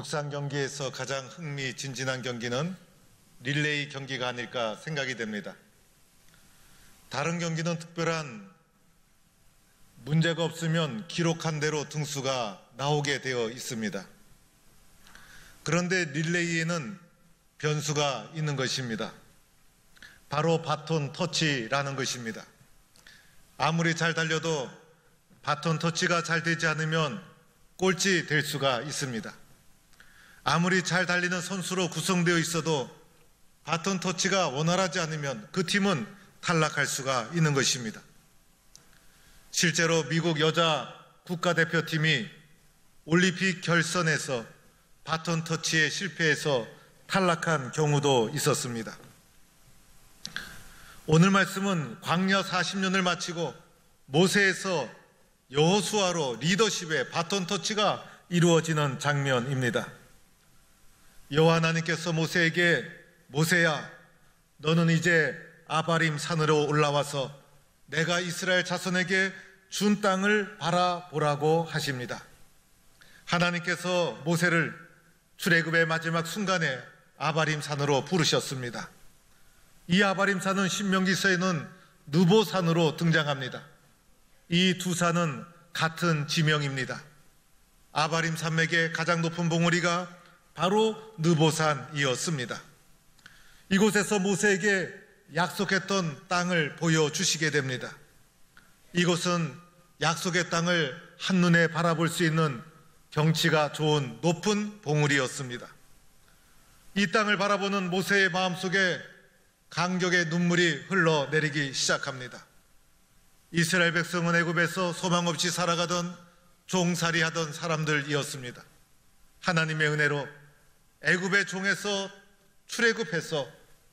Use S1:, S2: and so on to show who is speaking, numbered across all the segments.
S1: 육상 경기에서 가장 흥미진진한 경기는 릴레이 경기가 아닐까 생각이 됩니다. 다른 경기는 특별한 문제가 없으면 기록한 대로 등수가 나오게 되어 있습니다. 그런데 릴레이에는 변수가 있는 것입니다. 바로 바톤 터치라는 것입니다. 아무리 잘 달려도 바톤 터치가 잘 되지 않으면 꼴찌 될 수가 있습니다. 아무리 잘 달리는 선수로 구성되어 있어도 바톤 터치가 원활하지 않으면 그 팀은 탈락할 수가 있는 것입니다. 실제로 미국 여자 국가대표팀이 올림픽 결선에서 바톤 터치에 실패해서 탈락한 경우도 있었습니다. 오늘 말씀은 광야 40년을 마치고 모세에서 여호수아로 리더십의 바톤 터치가 이루어지는 장면입니다. 여호와 하나님께서 모세에게 모세야, 너는 이제 아바림 산으로 올라와서 내가 이스라엘 자손에게 준 땅을 바라보라고 하십니다. 하나님께서 모세를 출애굽의 마지막 순간에 아바림 산으로 부르셨습니다. 이 아바림 산은 신명기서에는 느보산으로 등장합니다. 이 두 산은 같은 지명입니다. 아바림 산맥의 가장 높은 봉우리가 바로 느보산이었습니다. 이곳에서 모세에게 약속했던 땅을 보여주시게 됩니다. 이곳은 약속의 땅을 한눈에 바라볼 수 있는 경치가 좋은 높은 봉우리였습니다. 이 땅을 바라보는 모세의 마음속에 감격의 눈물이 흘러내리기 시작합니다. 이스라엘 백성은 애굽에서 소망 없이 살아가던 종살이하던 사람들이었습니다. 하나님의 은혜로 애굽의 종에서 출애굽해서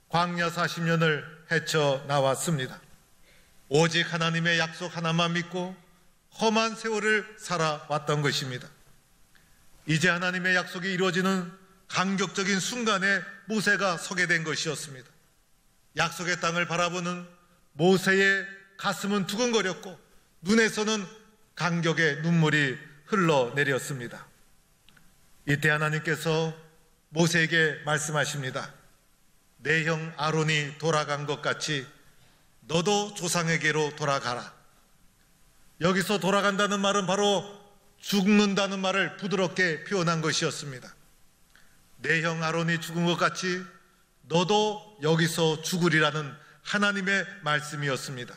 S1: 광야 40년을 헤쳐나왔습니다. 오직 하나님의 약속 하나만 믿고 험한 세월을 살아왔던 것입니다. 이제 하나님의 약속이 이루어지는 감격적인 순간에 모세가 서게 된 것이었습니다. 약속의 땅을 바라보는 모세의 가슴은 두근거렸고 눈에서는 감격의 눈물이 흘러내렸습니다. 이때 하나님께서 모세에게 말씀하십니다. 내 형 아론이 돌아간 것 같이 너도 조상에게로 돌아가라. 여기서 돌아간다는 말은 바로 죽는다는 말을 부드럽게 표현한 것이었습니다. 내 형 아론이 죽은 것 같이 너도 여기서 죽으리라는 하나님의 말씀이었습니다.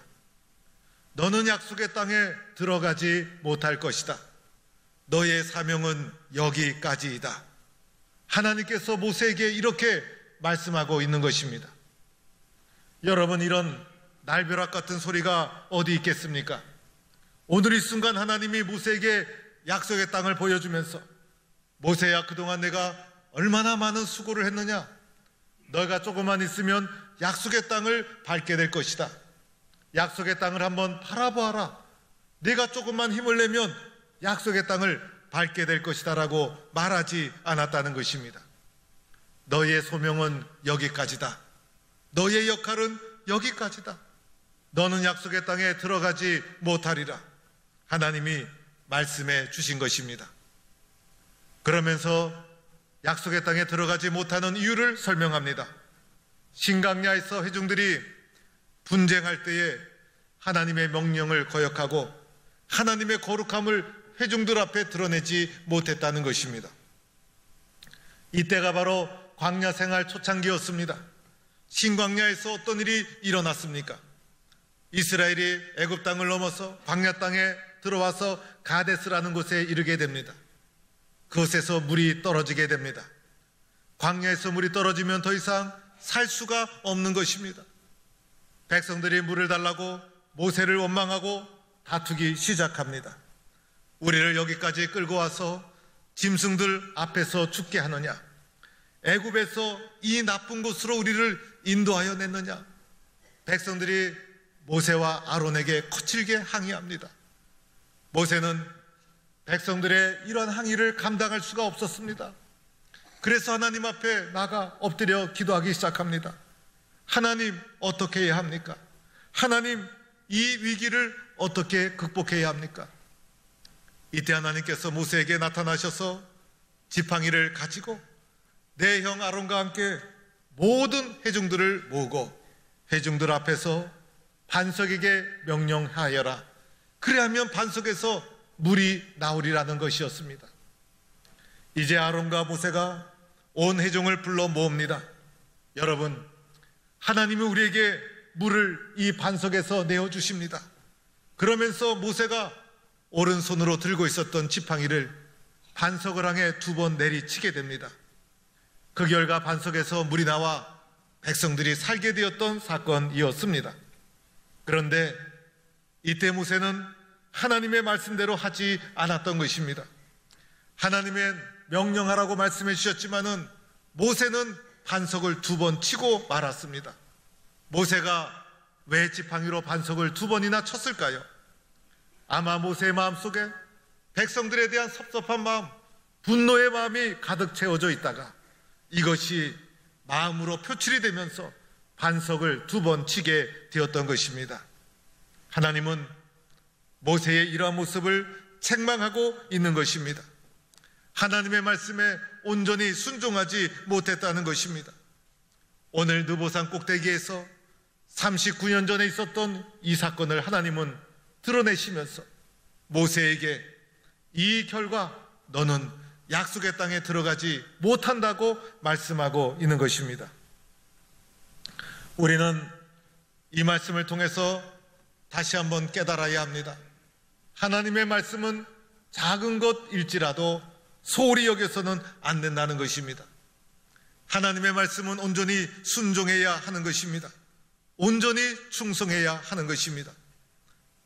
S1: 너는 약속의 땅에 들어가지 못할 것이다. 너의 사명은 여기까지이다. 하나님께서 모세에게 이렇게 말씀하고 있는 것입니다. 여러분, 이런 날벼락 같은 소리가 어디 있겠습니까? 오늘 이 순간 하나님이 모세에게 약속의 땅을 보여주면서 모세야, 그동안 내가 얼마나 많은 수고를 했느냐? 너가 조금만 있으면 약속의 땅을 밟게 될 것이다. 약속의 땅을 한번 바라보아라. 네가 조금만 힘을 내면 약속의 땅을 밟게 될 것이다 라고 말하지 않았다는 것입니다. 너의 소명은 여기까지다. 너의 역할은 여기까지다. 너는 약속의 땅에 들어가지 못하리라. 하나님이 말씀해 주신 것입니다. 그러면서 약속의 땅에 들어가지 못하는 이유를 설명합니다. 신강야에서 회중들이 분쟁할 때에 하나님의 명령을 거역하고 하나님의 거룩함을 회중들 앞에 드러내지 못했다는 것입니다. 이때가 바로 광야 생활 초창기였습니다. 신광야에서 어떤 일이 일어났습니까? 이스라엘이 애굽 땅을 넘어서 광야 땅에 들어와서 가데스라는 곳에 이르게 됩니다. 그곳에서 물이 떨어지게 됩니다. 광야에서 물이 떨어지면 더 이상 살 수가 없는 것입니다. 백성들이 물을 달라고 모세를 원망하고 다투기 시작합니다. 우리를 여기까지 끌고 와서 짐승들 앞에서 죽게 하느냐? 애굽에서 이 나쁜 곳으로 우리를 인도하여 냈느냐? 백성들이 모세와 아론에게 거칠게 항의합니다. 모세는 백성들의 이런 항의를 감당할 수가 없었습니다. 그래서 하나님 앞에 나가 엎드려 기도하기 시작합니다. 하나님, 어떻게 해야 합니까? 하나님, 이 위기를 어떻게 극복해야 합니까? 이때 하나님께서 모세에게 나타나셔서 지팡이를 가지고 내 형 아론과 함께 모든 회중들을 모으고 회중들 앞에서 반석에게 명령하여라. 그리하면 반석에서 물이 나오리라는 것이었습니다. 이제 아론과 모세가 온 회중을 불러 모읍니다. 여러분, 하나님이 우리에게 물을 이 반석에서 내어주십니다. 그러면서 모세가 오른손으로 들고 있었던 지팡이를 반석을 향해 2번 내리치게 됩니다. 그 결과 반석에서 물이 나와 백성들이 살게 되었던 사건이었습니다. 그런데 이때 모세는 하나님의 말씀대로 하지 않았던 것입니다. 하나님의 명령하라고 말씀해 주셨지만은 모세는 반석을 2번 치고 말았습니다. 모세가 왜 지팡이로 반석을 2번이나 쳤을까요? 아마 모세의 마음속에 백성들에 대한 섭섭한 마음, 분노의 마음이 가득 채워져 있다가 이것이 마음으로 표출이 되면서 반석을 2번 치게 되었던 것입니다. 하나님은 모세의 이러한 모습을 책망하고 있는 것입니다. 하나님의 말씀에 온전히 순종하지 못했다는 것입니다. 오늘 느보산 꼭대기에서 39년 전에 있었던 이 사건을 하나님은 드러내시면서 모세에게 이 결과 너는 약속의 땅에 들어가지 못한다고 말씀하고 있는 것입니다. 우리는 이 말씀을 통해서 다시 한번 깨달아야 합니다. 하나님의 말씀은 작은 것일지라도 소홀히 여겨서는 안 된다는 것입니다. 하나님의 말씀은 온전히 순종해야 하는 것입니다. 온전히 충성해야 하는 것입니다.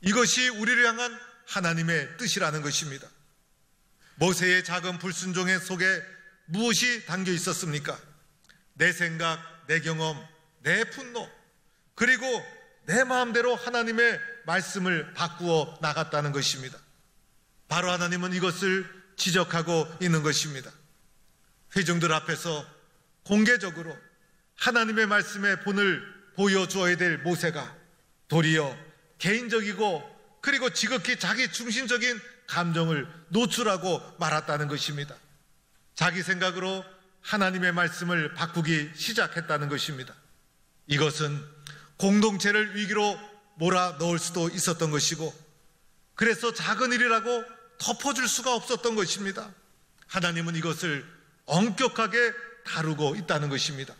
S1: 이것이 우리를 향한 하나님의 뜻이라는 것입니다. 모세의 작은 불순종의 속에 무엇이 담겨 있었습니까? 내 생각, 내 경험, 내 분노, 그리고 내 마음대로 하나님의 말씀을 바꾸어 나갔다는 것입니다. 바로 하나님은 이것을 지적하고 있는 것입니다. 회중들 앞에서 공개적으로 하나님의 말씀의 본을 보여주어야 될 모세가 도리어 개인적이고 그리고 지극히 자기 중심적인 감정을 노출하고 말았다는 것입니다. 자기 생각으로 하나님의 말씀을 바꾸기 시작했다는 것입니다. 이것은 공동체를 위기로 몰아넣을 수도 있었던 것이고 그래서 작은 일이라고 덮어줄 수가 없었던 것입니다. 하나님은 이것을 엄격하게 다루고 있다는 것입니다.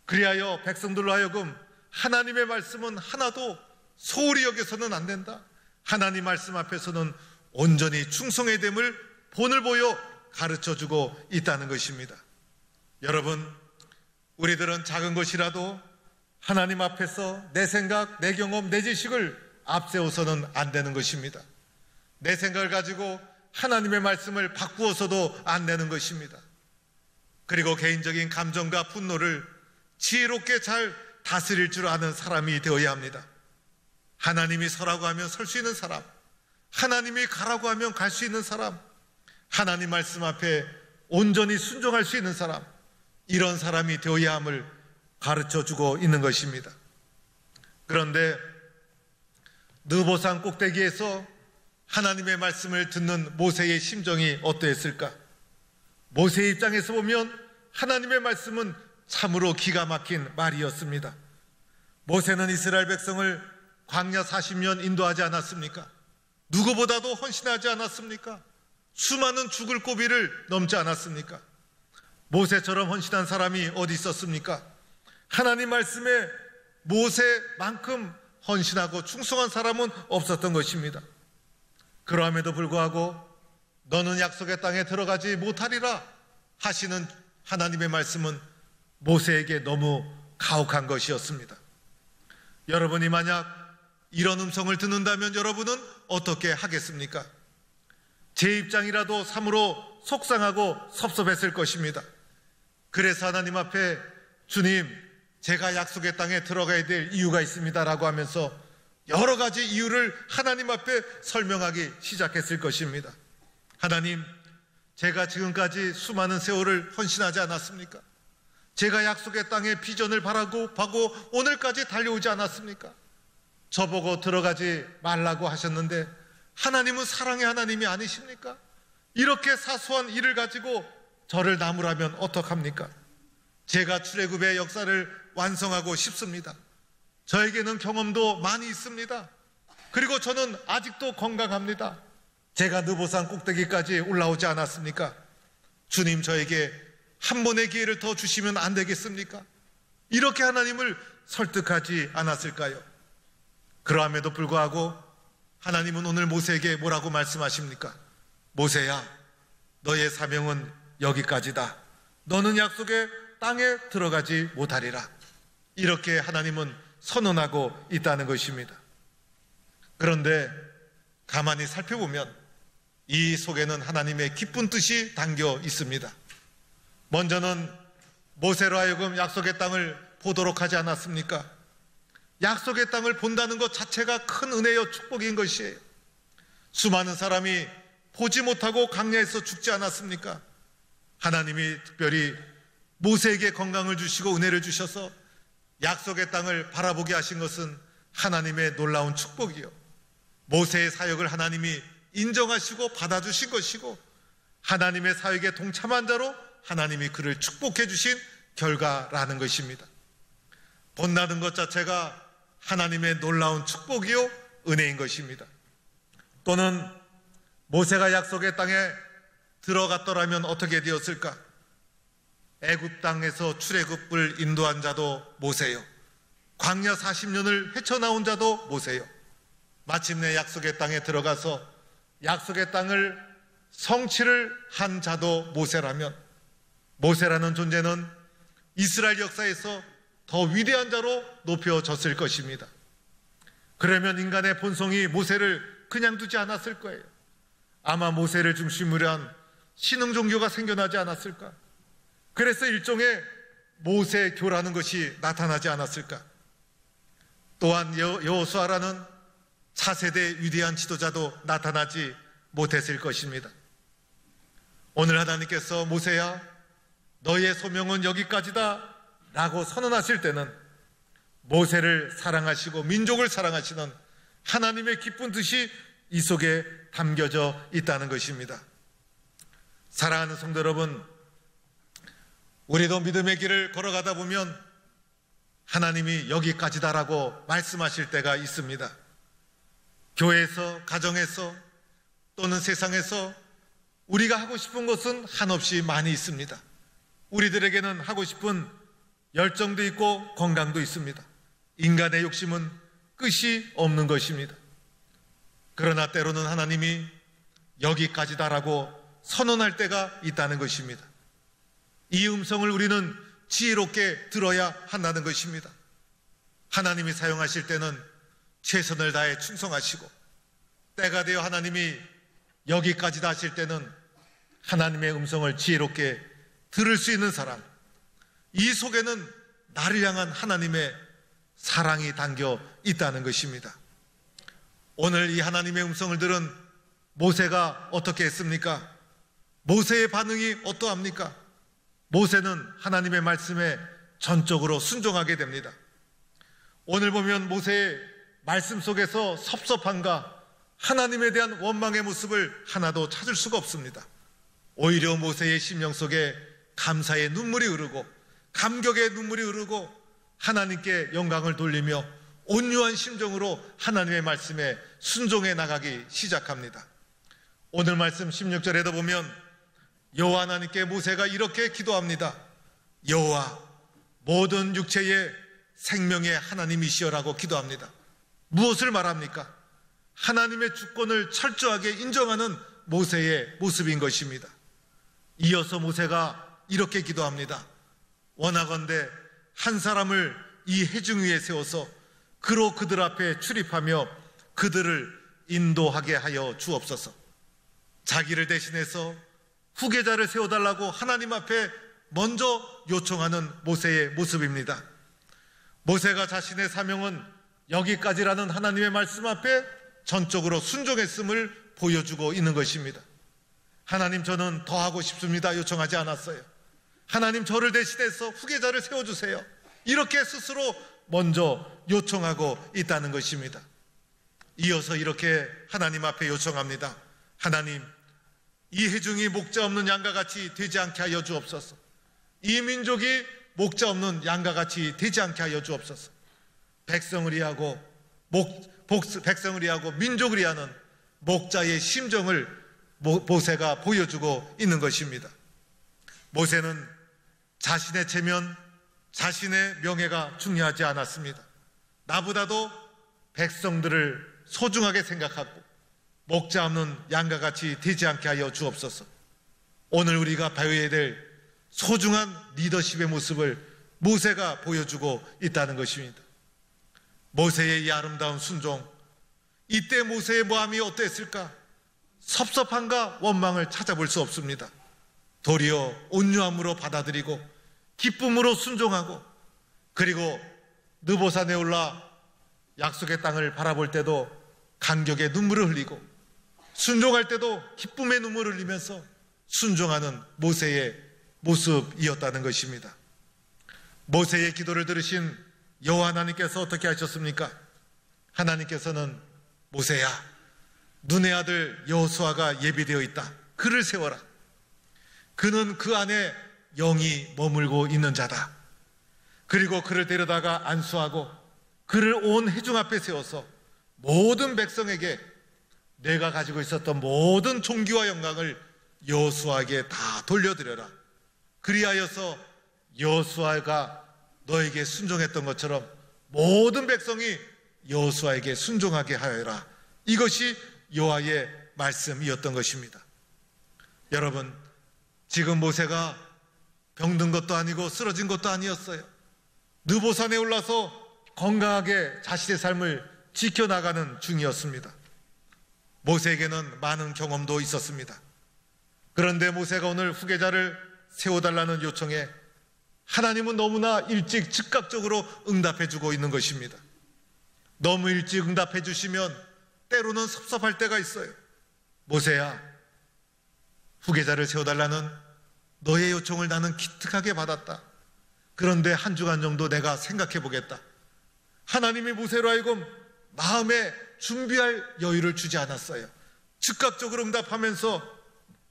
S1: 그리하여 백성들로 하여금 하나님의 말씀은 하나도 소홀히 여겨서는 안 된다. 하나님 말씀 앞에서는 온전히 충성해야 됨을 본을 보여 가르쳐주고 있다는 것입니다. 여러분, 우리들은 작은 것이라도 하나님 앞에서 내 생각, 내 경험, 내 지식을 앞세워서는 안 되는 것입니다. 내 생각을 가지고 하나님의 말씀을 바꾸어서도 안 되는 것입니다. 그리고 개인적인 감정과 분노를 지혜롭게 잘 다스릴 줄 아는 사람이 되어야 합니다. 하나님이 서라고 하면 설 수 있는 사람, 하나님이 가라고 하면 갈 수 있는 사람, 하나님 말씀 앞에 온전히 순종할 수 있는 사람, 이런 사람이 되어야 함을 가르쳐주고 있는 것입니다. 그런데 느보산 꼭대기에서 하나님의 말씀을 듣는 모세의 심정이 어떠했을까? 모세의 입장에서 보면 하나님의 말씀은 참으로 기가 막힌 말이었습니다. 모세는 이스라엘 백성을 광야 40년 인도하지 않았습니까? 누구보다도 헌신하지 않았습니까? 수많은 죽을 고비를 넘지 않았습니까? 모세처럼 헌신한 사람이 어디 있었습니까? 하나님 말씀에 모세만큼 헌신하고 충성한 사람은 없었던 것입니다. 그럼에도 불구하고 너는 약속의 땅에 들어가지 못하리라 하시는 하나님의 말씀은 모세에게 너무 가혹한 것이었습니다. 여러분이 만약 이런 음성을 듣는다면 여러분은 어떻게 하겠습니까? 제 입장이라도 참으로 속상하고 섭섭했을 것입니다. 그래서 하나님 앞에 주님, 제가 약속의 땅에 들어가야 될 이유가 있습니다라고 하면서 여러 가지 이유를 하나님 앞에 설명하기 시작했을 것입니다. 하나님, 제가 지금까지 수많은 세월을 헌신하지 않았습니까? 제가 약속의 땅에 비전을 바라고 오늘까지 달려오지 않았습니까? 저보고 들어가지 말라고 하셨는데 하나님은 사랑의 하나님이 아니십니까? 이렇게 사소한 일을 가지고 저를 나무라면 어떡합니까? 제가 출애굽의 역사를 완성하고 싶습니다. 저에게는 경험도 많이 있습니다. 그리고 저는 아직도 건강합니다. 제가 느보산 꼭대기까지 올라오지 않았습니까? 주님, 저에게 한 번의 기회를 더 주시면 안 되겠습니까? 이렇게 하나님을 설득하지 않았을까요? 그러함에도 불구하고 하나님은 오늘 모세에게 뭐라고 말씀하십니까? 모세야, 너의 사명은 여기까지다. 너는 약속의 땅에 들어가지 못하리라. 이렇게 하나님은 선언하고 있다는 것입니다. 그런데 가만히 살펴보면 이 속에는 하나님의 기쁜 뜻이 담겨 있습니다. 먼저는 모세로 하여금 약속의 땅을 보도록 하지 않았습니까? 약속의 땅을 본다는 것 자체가 큰 은혜요 축복인 것이에요. 수많은 사람이 보지 못하고 광야에서 죽지 않았습니까? 하나님이 특별히 모세에게 건강을 주시고 은혜를 주셔서 약속의 땅을 바라보게 하신 것은 하나님의 놀라운 축복이요, 모세의 사역을 하나님이 인정하시고 받아주신 것이고 하나님의 사역에 동참한 자로 하나님이 그를 축복해 주신 결과라는 것입니다. 본다는 것 자체가 하나님의 놀라운 축복이요 은혜인 것입니다. 또는 모세가 약속의 땅에 들어갔더라면 어떻게 되었을까? 애굽 땅에서 출애굽을 인도한 자도 모세요, 광야 40년을 헤쳐나온 자도 모세요, 마침내 약속의 땅에 들어가서 약속의 땅을 성취를 한 자도 모세라면 모세라는 존재는 이스라엘 역사에서 더 위대한 자로 높여졌을 것입니다. 그러면 인간의 본성이 모세를 그냥 두지 않았을 거예요. 아마 모세를 중심으로 한 신흥 종교가 생겨나지 않았을까? 그래서 일종의 모세교라는 것이 나타나지 않았을까? 또한 여호수아라는 차세대 위대한 지도자도 나타나지 못했을 것입니다. 오늘 하나님께서 모세야, 너의 소명은 여기까지다 라고 선언하실 때는 모세를 사랑하시고 민족을 사랑하시는 하나님의 기쁜 뜻이 이 속에 담겨져 있다는 것입니다. 사랑하는 성도 여러분, 우리도 믿음의 길을 걸어가다 보면 하나님이 여기까지다라고 말씀하실 때가 있습니다. 교회에서, 가정에서 또는 세상에서 우리가 하고 싶은 것은 한없이 많이 있습니다. 우리들에게는 하고 싶은 열정도 있고 건강도 있습니다. 인간의 욕심은 끝이 없는 것입니다. 그러나 때로는 하나님이 여기까지다라고 선언할 때가 있다는 것입니다. 이 음성을 우리는 지혜롭게 들어야 한다는 것입니다. 하나님이 사용하실 때는 최선을 다해 충성하시고, 때가 되어 하나님이 여기까지다 하실 때는 하나님의 음성을 지혜롭게 들을 수 있는 사람, 이 속에는 나를 향한 하나님의 사랑이 담겨 있다는 것입니다. 오늘 이 하나님의 음성을 들은 모세가 어떻게 했습니까? 모세의 반응이 어떠합니까? 모세는 하나님의 말씀에 전적으로 순종하게 됩니다. 오늘 보면 모세의 말씀 속에서 섭섭함과 하나님에 대한 원망의 모습을 하나도 찾을 수가 없습니다. 오히려 모세의 심령 속에 감사의 눈물이 흐르고 감격의 눈물이 흐르고 하나님께 영광을 돌리며 온유한 심정으로 하나님의 말씀에 순종해 나가기 시작합니다. 오늘 말씀 16절에도 보면 여호와 하나님께 모세가 이렇게 기도합니다. 여호와, 모든 육체의 생명의 하나님이시여라고 기도합니다. 무엇을 말합니까? 하나님의 주권을 철저하게 인정하는 모세의 모습인 것입니다. 이어서 모세가 이렇게 기도합니다. 원하건대 한 사람을 이 해중 위에 세워서 그로 그들 앞에 출입하며 그들을 인도하게 하여 주옵소서. 자기를 대신해서 후계자를 세워달라고 하나님 앞에 먼저 요청하는 모세의 모습입니다. 모세가 자신의 사명은 여기까지라는 하나님의 말씀 앞에 전적으로 순종했음을 보여주고 있는 것입니다. 하나님, 저는 더 하고 싶습니다 요청하지 않았어요. 하나님, 저를 대신해서 후계자를 세워주세요. 이렇게 스스로 먼저 요청하고 있다는 것입니다. 이어서 이렇게 하나님 앞에 요청합니다. 하나님, 이 회중이 목자 없는 양과 같이 되지 않게 하여 주옵소서. 이 민족이 목자 없는 양과 같이 되지 않게 하여 주옵소서. 백성을 위하고 백성을 위하고 민족을 위하는 목자의 심정을 모세가 보여주고 있는 것입니다. 모세는 자신의 체면, 자신의 명예가 중요하지 않았습니다. 나보다도 백성들을 소중하게 생각하고 목자 없는 양과 같이 되지 않게 하여 주옵소서. 오늘 우리가 배워야 될 소중한 리더십의 모습을 모세가 보여주고 있다는 것입니다. 모세의 이 아름다운 순종, 이때 모세의 마음이 어땠을까? 섭섭함과 원망을 찾아볼 수 없습니다. 도리어 온유함으로 받아들이고 기쁨으로 순종하고, 그리고 느보산에 올라 약속의 땅을 바라볼 때도 감격의 눈물을 흘리고, 순종할 때도 기쁨의 눈물을 흘리면서 순종하는 모세의 모습이었다는 것입니다. 모세의 기도를 들으신 여호와 하나님께서 어떻게 하셨습니까? 하나님께서는 모세야, 눈의 아들 여호수아가 예비되어 있다. 그를 세워라. 그는 그 안에 영이 머물고 있는 자다. 그리고 그를 데려다가 안수하고 그를 온 회중 앞에 세워서 모든 백성에게 내가 가지고 있었던 모든 존귀와 영광을 여호수아에게 다 돌려드려라. 그리하여서 여호수아가 너에게 순종했던 것처럼 모든 백성이 여호수아에게 순종하게 하여라. 이것이 여호와의 말씀이었던 것입니다. 여러분, 지금 모세가 병든 것도 아니고 쓰러진 것도 아니었어요. 느보산에 올라서 건강하게 자신의 삶을 지켜나가는 중이었습니다. 모세에게는 많은 경험도 있었습니다. 그런데 모세가 오늘 후계자를 세워달라는 요청에 하나님은 너무나 일찍 즉각적으로 응답해 주고 있는 것입니다. 너무 일찍 응답해 주시면 때로는 섭섭할 때가 있어요. 모세야, 후계자를 세워달라는 너의 요청을 나는 기특하게 받았다. 그런데 한 주간 정도 내가 생각해 보겠다. 하나님이 모세로 하여금 마음에 준비할 여유를 주지 않았어요. 즉각적으로 응답하면서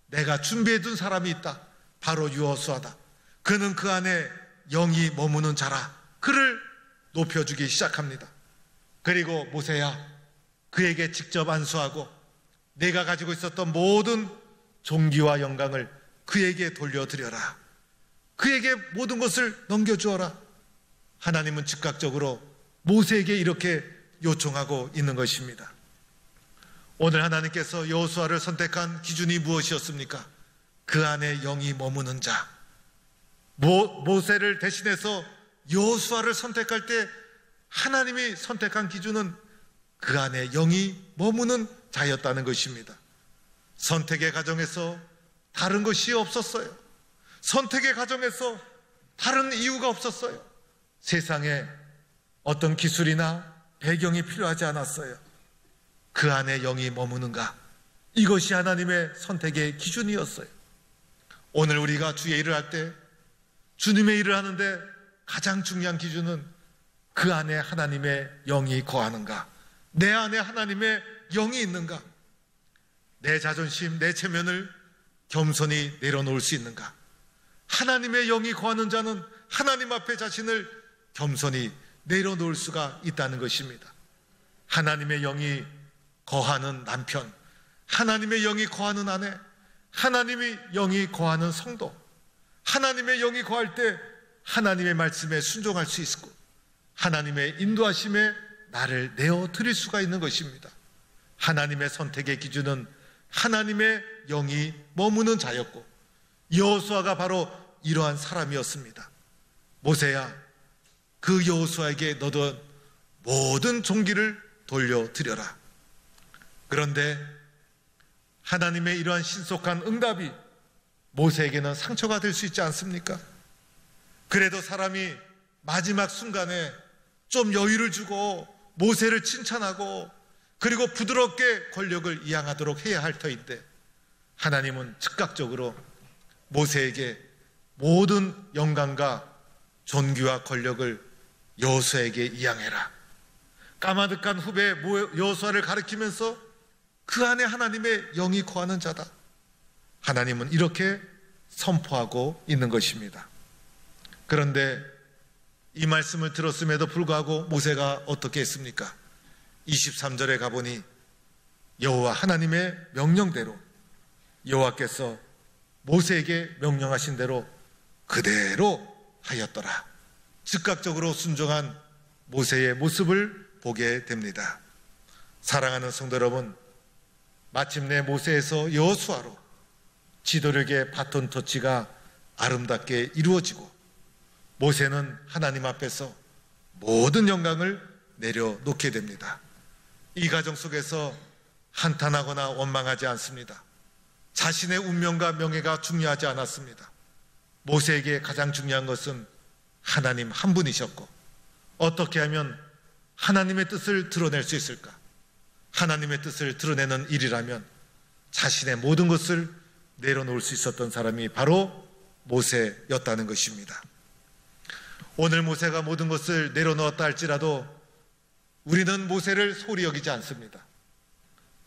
S1: 내가 준비해 둔 사람이 있다. 바로 여호수아다. 그는 그 안에 영이 머무는 자라. 그를 높여주기 시작합니다. 그리고 모세야, 그에게 직접 안수하고 내가 가지고 있었던 모든 존귀와 영광을 그에게 돌려드려라. 그에게 모든 것을 넘겨주어라. 하나님은 즉각적으로 모세에게 이렇게 요청하고 있는 것입니다. 오늘 하나님께서 여호수아를 선택한 기준이 무엇이었습니까? 그 안에 영이 머무는 자. 모세를 대신해서 여호수아를 선택할 때 하나님이 선택한 기준은 그 안에 영이 머무는 자였다는 것입니다. 선택의 과정에서 다른 것이 없었어요. 선택의 과정에서 다른 이유가 없었어요. 세상에 어떤 기술이나 배경이 필요하지 않았어요. 그 안에 영이 머무는가? 이것이 하나님의 선택의 기준이었어요. 오늘 우리가 주의 일을 할 때, 주님의 일을 하는데 가장 중요한 기준은 그 안에 하나님의 영이 거하는가? 내 안에 하나님의 영이 있는가? 내 자존심, 내 체면을 겸손히 내려놓을 수 있는가? 하나님의 영이 거하는 자는 하나님 앞에 자신을 겸손히 내려놓을 수가 있다는 것입니다. 하나님의 영이 거하는 남편, 하나님의 영이 거하는 아내, 하나님의 영이 거하는 성도, 하나님의 영이 거할 때 하나님의 말씀에 순종할 수 있고 하나님의 인도하심에 나를 내어드릴 수가 있는 것입니다. 하나님의 선택의 기준은 하나님의 영이 머무는 자였고 여호수아가 바로 이러한 사람이었습니다. 모세야, 그 여호수아에게 너도 모든 존귀를 돌려드려라. 그런데 하나님의 이러한 신속한 응답이 모세에게는 상처가 될 수 있지 않습니까? 그래도 사람이 마지막 순간에 좀 여유를 주고 모세를 칭찬하고 그리고 부드럽게 권력을 이양하도록 해야 할 터인데 하나님은 즉각적으로 모세에게 모든 영광과 존귀와 권력을 여호수아에게 이양해라. 까마득한 후배 여호수아를 가리키면서 그 안에 하나님의 영이 거하는 자다. 하나님은 이렇게 선포하고 있는 것입니다. 그런데 이 말씀을 들었음에도 불구하고 모세가 어떻게 했습니까? 23절에 가보니 여호와 하나님의 명령대로 여호와께서 모세에게 명령하신 대로 그대로 하였더라. 즉각적으로 순종한 모세의 모습을 보게 됩니다. 사랑하는 성도 여러분, 마침내 모세에서 여호수아로 지도력의 바톤 터치가 아름답게 이루어지고 모세는 하나님 앞에서 모든 영광을 내려놓게 됩니다. 이 과정 속에서 한탄하거나 원망하지 않습니다. 자신의 운명과 명예가 중요하지 않았습니다. 모세에게 가장 중요한 것은 하나님 한 분이셨고 어떻게 하면 하나님의 뜻을 드러낼 수 있을까? 하나님의 뜻을 드러내는 일이라면 자신의 모든 것을 내려놓을 수 있었던 사람이 바로 모세였다는 것입니다. 오늘 모세가 모든 것을 내려놓았다 할지라도 우리는 모세를 소홀히 여기지 않습니다.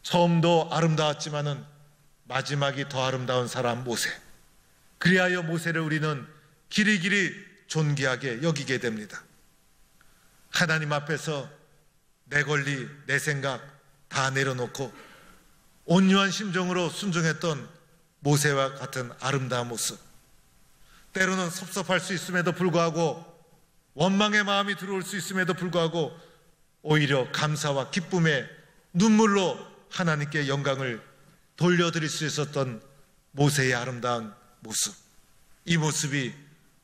S1: 처음도 아름다웠지만은 마지막이 더 아름다운 사람 모세. 그리하여 모세를 우리는 길이길이 존귀하게 여기게 됩니다. 하나님 앞에서 내 권리, 내 생각 다 내려놓고 온유한 심정으로 순종했던 모세와 같은 아름다운 모습. 때로는 섭섭할 수 있음에도 불구하고 원망의 마음이 들어올 수 있음에도 불구하고 오히려 감사와 기쁨의 눈물로 하나님께 영광을 돌려드릴 수 있었던 모세의 아름다운 모습. 이 모습이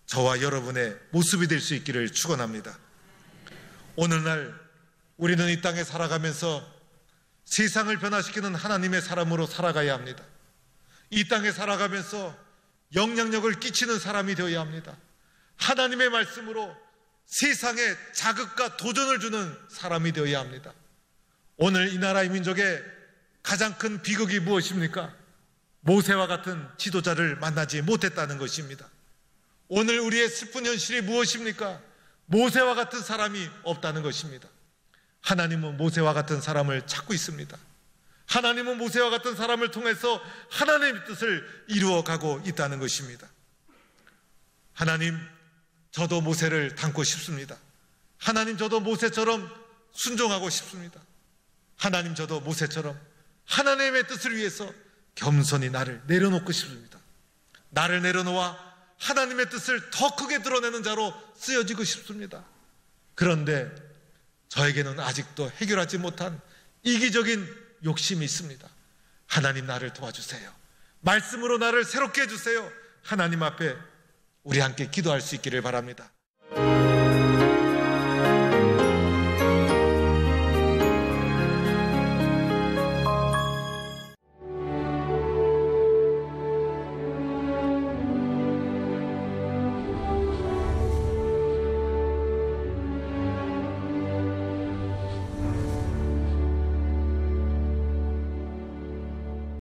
S1: 저와 여러분의 모습이 될 수 있기를 축원합니다. 오늘날 우리는 이 땅에 살아가면서 세상을 변화시키는 하나님의 사람으로 살아가야 합니다. 이 땅에 살아가면서 영향력을 끼치는 사람이 되어야 합니다. 하나님의 말씀으로 세상에 자극과 도전을 주는 사람이 되어야 합니다. 오늘 이 나라의 민족의 가장 큰 비극이 무엇입니까? 모세와 같은 지도자를 만나지 못했다는 것입니다. 오늘 우리의 슬픈 현실이 무엇입니까? 모세와 같은 사람이 없다는 것입니다. 하나님은 모세와 같은 사람을 찾고 있습니다. 하나님은 모세와 같은 사람을 통해서 하나님의 뜻을 이루어가고 있다는 것입니다. 하나님, 저도 모세를 닮고 싶습니다. 하나님, 저도 모세처럼 순종하고 싶습니다. 하나님, 저도 모세처럼 하나님의 뜻을 위해서 겸손히 나를 내려놓고 싶습니다. 나를 내려놓아 하나님의 뜻을 더 크게 드러내는 자로 쓰여지고 싶습니다. 그런데 저에게는 아직도 해결하지 못한 이기적인 욕심이 있습니다. 하나님, 나를 도와주세요. 말씀으로 나를 새롭게 해주세요. 하나님 앞에 우리 함께 기도할 수 있기를 바랍니다.